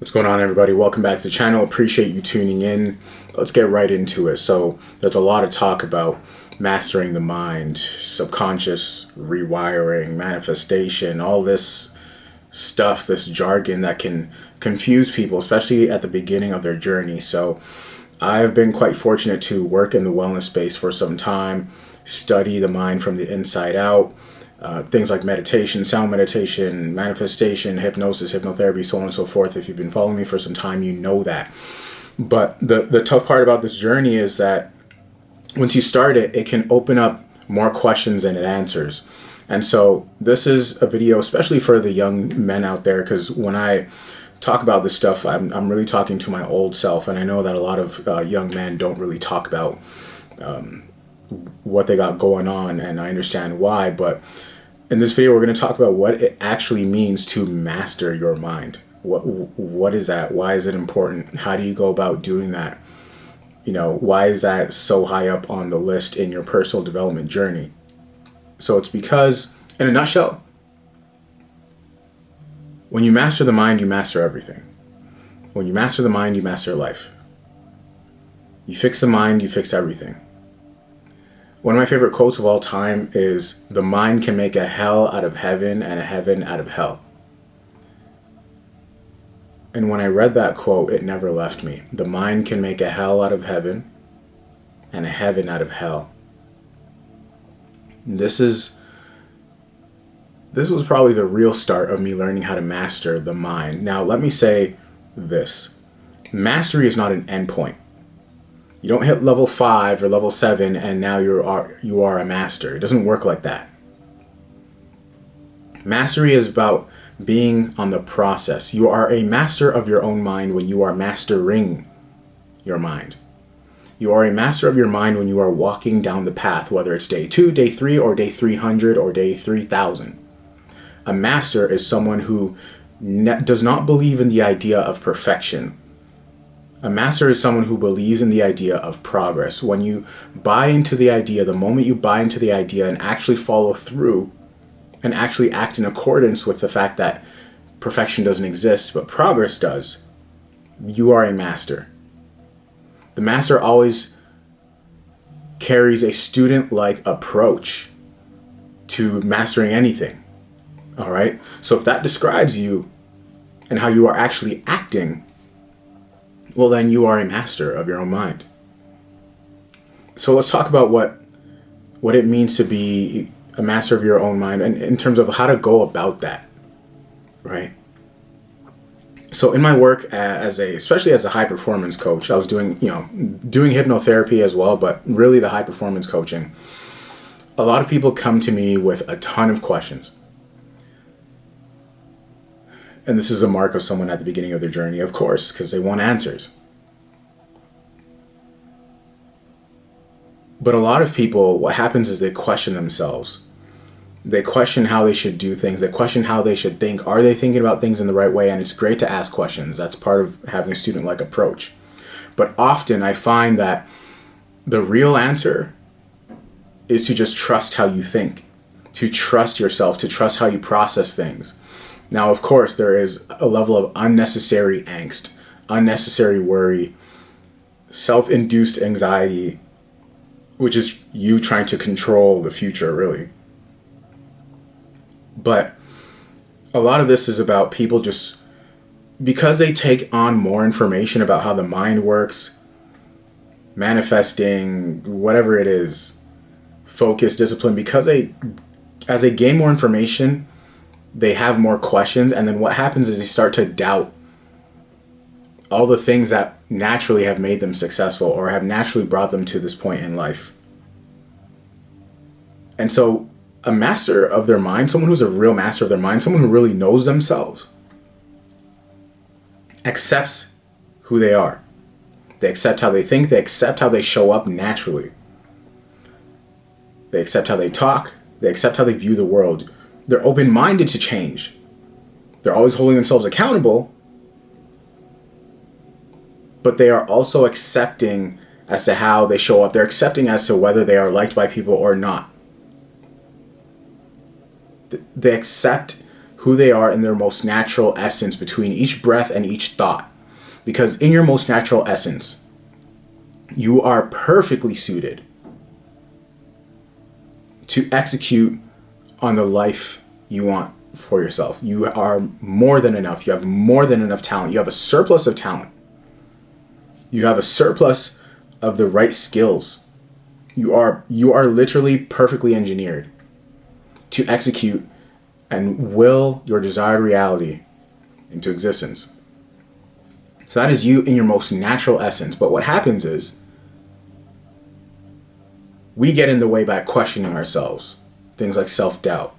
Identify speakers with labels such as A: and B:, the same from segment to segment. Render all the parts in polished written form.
A: What's going on, everybody? Welcome back to the channel. Appreciate you tuning in. Let's get right into it. So there's a lot of talk about mastering the mind, subconscious rewiring, manifestation, all this stuff, this jargon that can confuse people, especially at the beginning of their journey. So I've been quite fortunate to work in the wellness space for some time, study the mind from the inside out. Things like meditation, sound meditation, manifestation, hypnosis, hypnotherapy, so on and so forth. If you've been following me for some time, you know that. But the tough part about this journey is that once you start it, it can open up more questions than it answers. And so this is a video, especially for the young men out there, because when I talk about this stuff, I'm really talking to my old self. And I know that a lot of young men don't really talk about what they got going on, and I understand why. But in this video, we're going to talk about what it actually means to master your mind. What is that? Why is it important? How do you go about doing that? You know, why is that so high up on the list in your personal development journey? So it's because, in a nutshell, when you master the mind, you master everything. When you master the mind, you master life. You fix the mind, you fix everything. One of my favorite quotes of all time is, "The mind can make a hell out of heaven and a heaven out of hell." And when I read that quote, it never left me. The mind can make a hell out of heaven and a heaven out of hell. This was probably the real start of me learning how to master the mind. Now, let me say this. Mastery is not an endpoint. You don't hit level 5 or level 7 and now you are a master. It doesn't work like that. Mastery is about being on the process. You are a master of your own mind when you are mastering your mind. You are a master of your mind when you are walking down the path, whether it's day 2, day 3, or day 300, or day 3000. A master is someone who does not believe in the idea of perfection. A master is someone who believes in the idea of progress. When you buy into the idea, the moment you buy into the idea and actually follow through and actually act in accordance with the fact that perfection doesn't exist, but progress does, you are a master. The master always carries a student-like approach to mastering anything. All right? So if that describes you and how you are actually acting, well, then you are a master of your own mind. So let's talk about what it means to be a master of your own mind, and in terms of how to go about that, right? So in my work especially as a high performance coach, I was doing hypnotherapy as well, but really the high performance coaching. A lot of people come to me with a ton of questions. And this is a mark of someone at the beginning of their journey, of course, because they want answers. But a lot of people, what happens is they question themselves. They question how they should do things. They question how they should think. Are they thinking about things in the right way? And it's great to ask questions. That's part of having a student-like approach. But often I find that the real answer is to just trust how you think, to trust yourself, to trust how you process things. Now, of course, there is a level of unnecessary angst, unnecessary worry, self-induced anxiety, which is you trying to control the future, really. But a lot of this is about people just, because they take on more information about how the mind works, manifesting, whatever it is, focus, discipline, as they gain more information, they have more questions, and then what happens is they start to doubt all the things that naturally have made them successful or have naturally brought them to this point in life. And so a master of their mind, someone who's a real master of their mind, someone who really knows themselves, accepts who they are. They accept how they think, they accept how they show up naturally. They accept how they talk, they accept how they view the world. They're open-minded to change. They're always holding themselves accountable, but they are also accepting as to how they show up. They're accepting as to whether they are liked by people or not. They accept who they are in their most natural essence between each breath and each thought. Because in your most natural essence, you are perfectly suited to execute on the life you want for yourself. You are more than enough. You have more than enough talent. You have a surplus of talent. You have a surplus of the right skills. You are literally perfectly engineered to execute and will your desired reality into existence. So that is you in your most natural essence. But what happens is we get in the way by questioning ourselves. Things like self-doubt.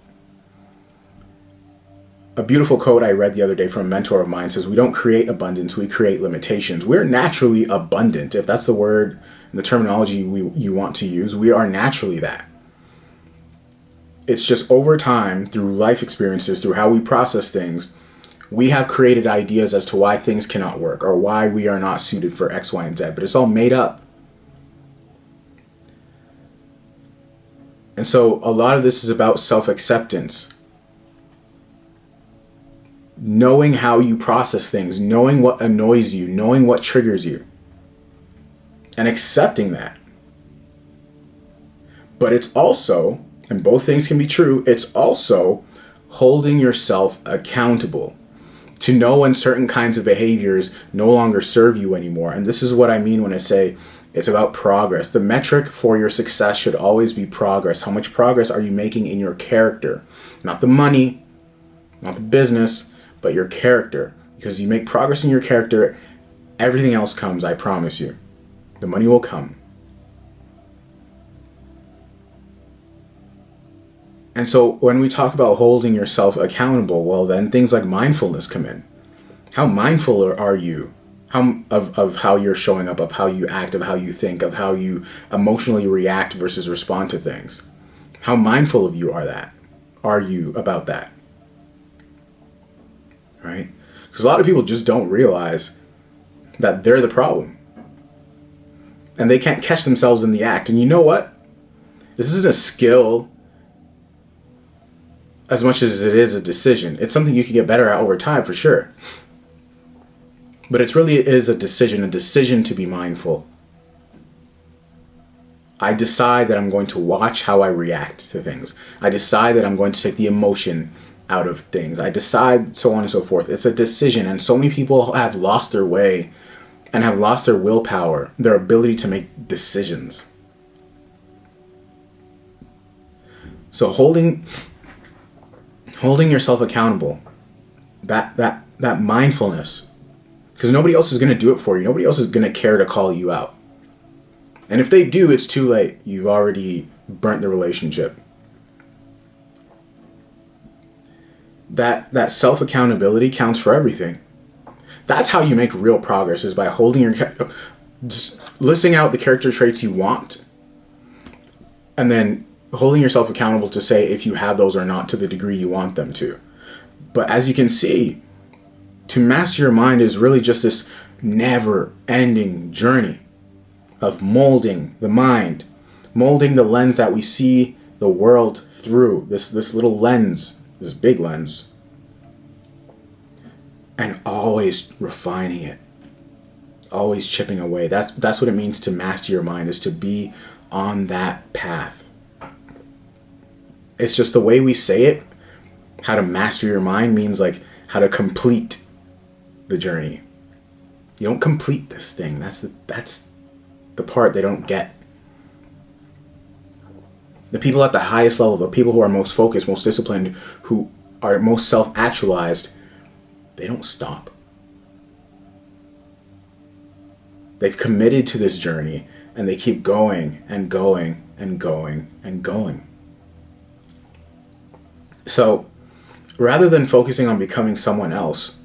A: A beautiful quote I read the other day from a mentor of mine says, we don't create abundance, we create limitations. We're naturally abundant. If that's the word and the terminology you want to use, we are naturally that. It's just over time, through life experiences, through how we process things, we have created ideas as to why things cannot work or why we are not suited for X, Y, and Z. But it's all made up. And so a lot of this is about self-acceptance. Knowing how you process things, knowing what annoys you, knowing what triggers you, and accepting that. But it's also, and both things can be true, it's also holding yourself accountable to know when certain kinds of behaviors no longer serve you anymore. And this is what I mean when I say it's about progress. The metric for your success should always be progress. How much progress are you making in your character? Not the money, not the business, but your character. Because you make progress in your character, everything else comes, I promise you. The money will come. And so when we talk about holding yourself accountable, well, then things like mindfulness come in. How mindful are you of how you're showing up, of how you act, of how you think, of how you emotionally react versus respond to things? How mindful of you are you about that? Right? Because a lot of people just don't realize that they're the problem. And they can't catch themselves in the act. And you know what? This isn't a skill as much as it is a decision. It's something you can get better at over time, for sure. But it really is a decision to be mindful. I decide that I'm going to watch how I react to things. I decide that I'm going to take the emotion out of things. I decide, so on and so forth. It's a decision. And so many people have lost their way and have lost their willpower, their ability to make decisions. So holding yourself accountable, that mindfulness, because nobody else is going to do it for you. Nobody else is going to care to call you out. And if they do, it's too late. You've already burnt the relationship. That self-accountability counts for everything. That's how you make real progress, is by listing out the character traits you want, and then holding yourself accountable to say if you have those or not to the degree you want them to. But as you can see, to master your mind is really just this never-ending journey of molding the mind, molding the lens that we see the world through, this little lens, this big lens, and always refining it, always chipping away. That's what it means to master your mind, is to be on that path. It's just the way we say it. How to master your mind means like how to complete the journey. You don't complete this thing. That's the part they don't get. The people at the highest level, the people who are most focused, most disciplined, who are most self-actualized, they don't stop. They've committed to this journey and they keep going and going and going and going. So rather than focusing on becoming someone else,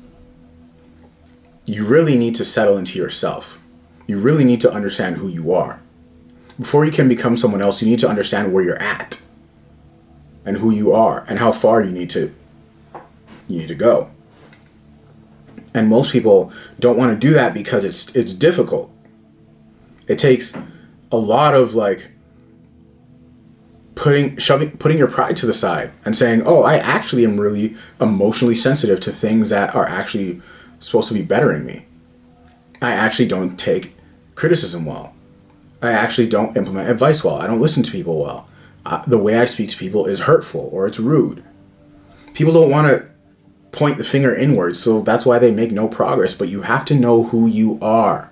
A: you really need to settle into yourself. You really need to understand who you are. Before you can become someone else, you need to understand where you're at and who you are and how far you need to go. And most people don't want to do that because it's difficult. It takes a lot of putting your pride to the side and saying, oh, I actually am really emotionally sensitive to things that are actually supposed to be bettering me. I actually don't take criticism well. I actually don't implement advice well. I don't listen to people well. The way I speak to people is hurtful or it's rude. People don't want to point the finger inwards, so that's why they make no progress. But you have to know who you are.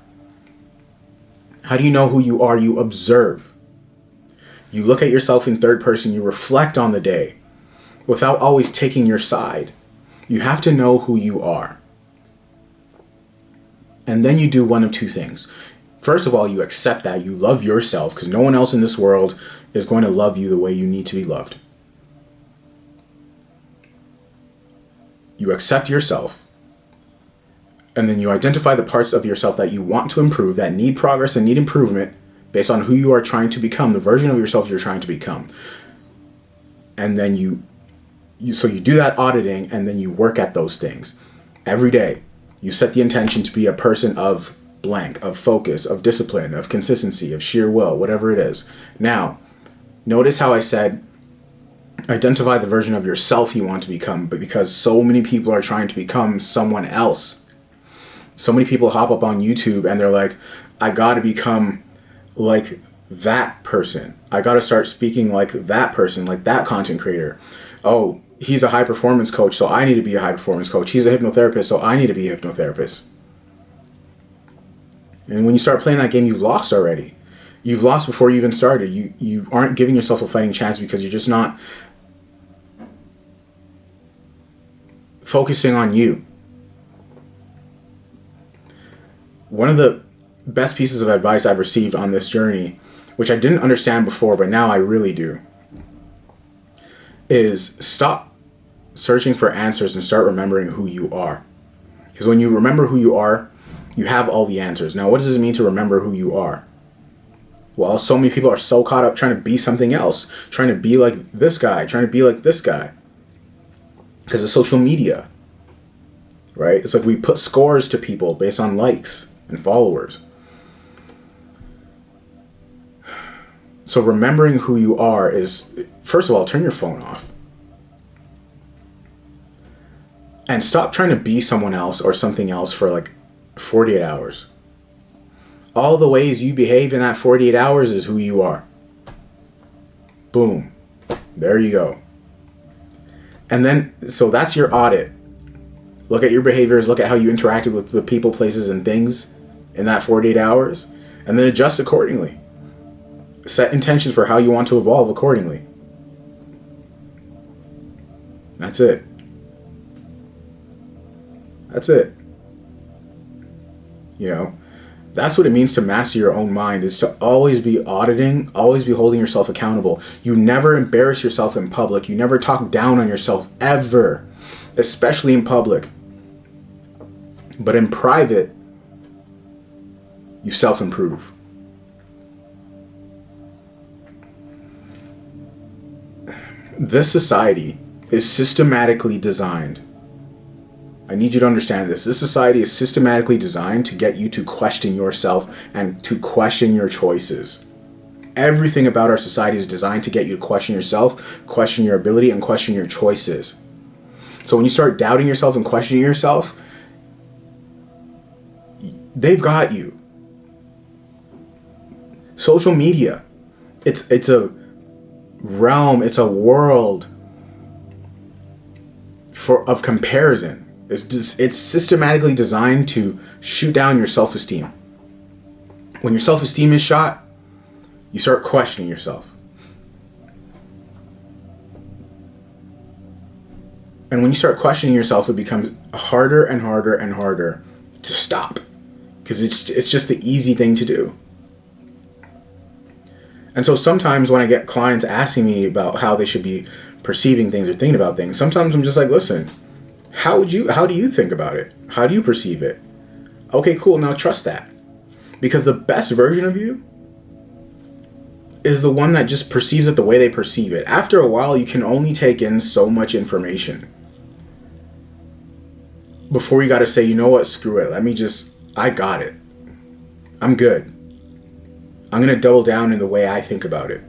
A: How do you know who you are? You observe. You look at yourself in third person. You reflect on the day without always taking your side. You have to know who you are. And then you do one of two things. First of all, you accept that. You love yourself because no one else in this world is going to love you the way you need to be loved. You accept yourself. And then you identify the parts of yourself that you want to improve, that need progress and need improvement based on who you are trying to become, the version of yourself you're trying to become. And then you do that auditing, and then you work at those things every day. You set the intention to be a person of blank, of focus, of discipline, of consistency, of sheer will, whatever it is. Now, notice how I said identify the version of yourself you want to become, but because so many people are trying to become someone else. So many people hop up on YouTube and they're like, I got to become like that person. I got to start speaking like that person, like that content creator. Oh, he's a high performance coach, so I need to be a high performance coach. He's a hypnotherapist, so I need to be a hypnotherapist. And when you start playing that game, you've lost already. You've lost before you even started. You aren't giving yourself a fighting chance because you're just not focusing on you. One of the best pieces of advice I've received on this journey, which I didn't understand before, but now I really do, is stop searching for answers and start remembering who you are. Because when you remember who you are, you have all the answers. Now, what does it mean to remember who you are? Well, so many people are so caught up trying to be something else, trying to be like this guy, trying to be like this guy. Because of social media, right? It's like we put scores to people based on likes and followers. So remembering who you are is, first of all, turn your phone off. And stop trying to be someone else or something else for like 48 hours. All the ways you behave in that 48 hours is who you are. Boom. There you go. And then, so that's your audit. Look at your behaviors, look at how you interacted with the people, places, and things in that 48 hours, and then adjust accordingly. Set intentions for how you want to evolve accordingly. That's it. That's it. You know, that's what it means to master your own mind, is to always be auditing, always be holding yourself accountable. You never embarrass yourself in public. You never talk down on yourself, ever, especially in public. But in private, you self-improve. This society is systematically designed. I need you to understand this. This society is systematically designed to get you to question yourself and to question your choices. Everything about our society is designed to get you to question yourself, question your ability, and question your choices. So when you start doubting yourself and questioning yourself, they've got you. Social media, it's a realm, it's a world of comparison. It's systematically designed to shoot down your self-esteem. When your self-esteem is shot, you start questioning yourself. And when you start questioning yourself, it becomes harder and harder and harder to stop, because it's just the easy thing to do. And so sometimes when I get clients asking me about how they should be perceiving things or thinking about things, sometimes I'm just like, listen, how do you think about it? How do you perceive it? Okay, cool. Now trust that. Because the best version of you is the one that just perceives it the way they perceive it. After a while, you can only take in so much information before you got to say, you know what, screw it. I got it. I'm good. I'm going to double down in the way I think about it.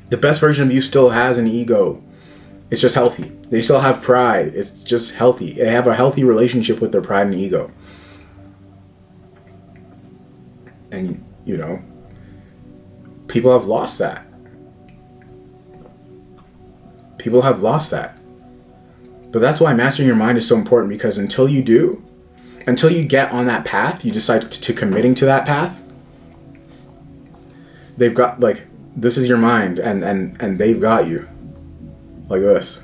A: The best version of you still has an ego. It's just healthy. They still have pride. It's just healthy. They have a healthy relationship with their pride and ego. And, you know, people have lost that. People have lost that. But that's why mastering your mind is so important, because until you do, until you get on that path, you decide to committing to that path, they've got, like, this is your mind, and they've got you like this.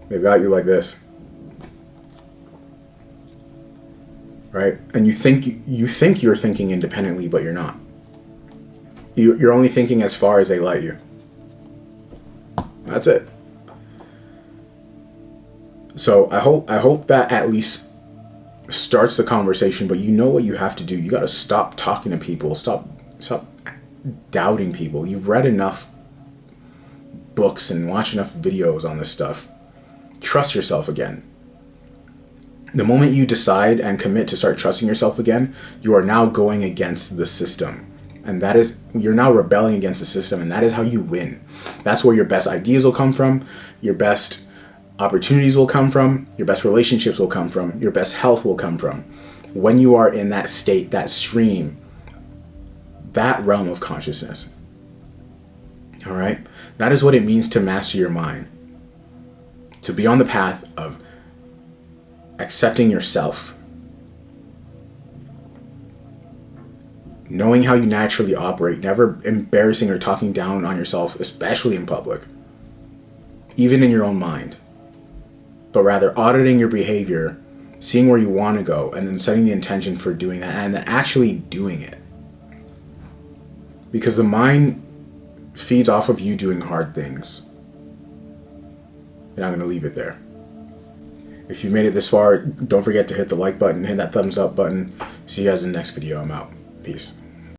A: They've got you like this. Right? And you think you're thinking independently, but you're not. You're only thinking as far as they let you. That's it. So I hope that at least starts the conversation, but you know what you have to do. You got to stop talking to people. Stop doubting people. You've read enough books and watched enough videos on this stuff. Trust yourself again. The moment you decide and commit to start trusting yourself again, you are now going against the system. And that is, you're now rebelling against the system, and that is how you win. That's where your best ideas will come from, your best opportunities will come from, your best relationships will come from, your best health will come from. When you are in that state, that stream, that realm of consciousness. All right? That is what it means to master your mind. To be on the path of accepting yourself. Knowing how you naturally operate, never embarrassing or talking down on yourself, especially in public, even in your own mind, but rather auditing your behavior, seeing where you want to go, and then setting the intention for doing that, and then actually doing it. Because the mind feeds off of you doing hard things. And I'm going to leave it there. If you made it this far, don't forget to hit the like button, hit that thumbs up button. See you guys in the next video. I'm out. Peace.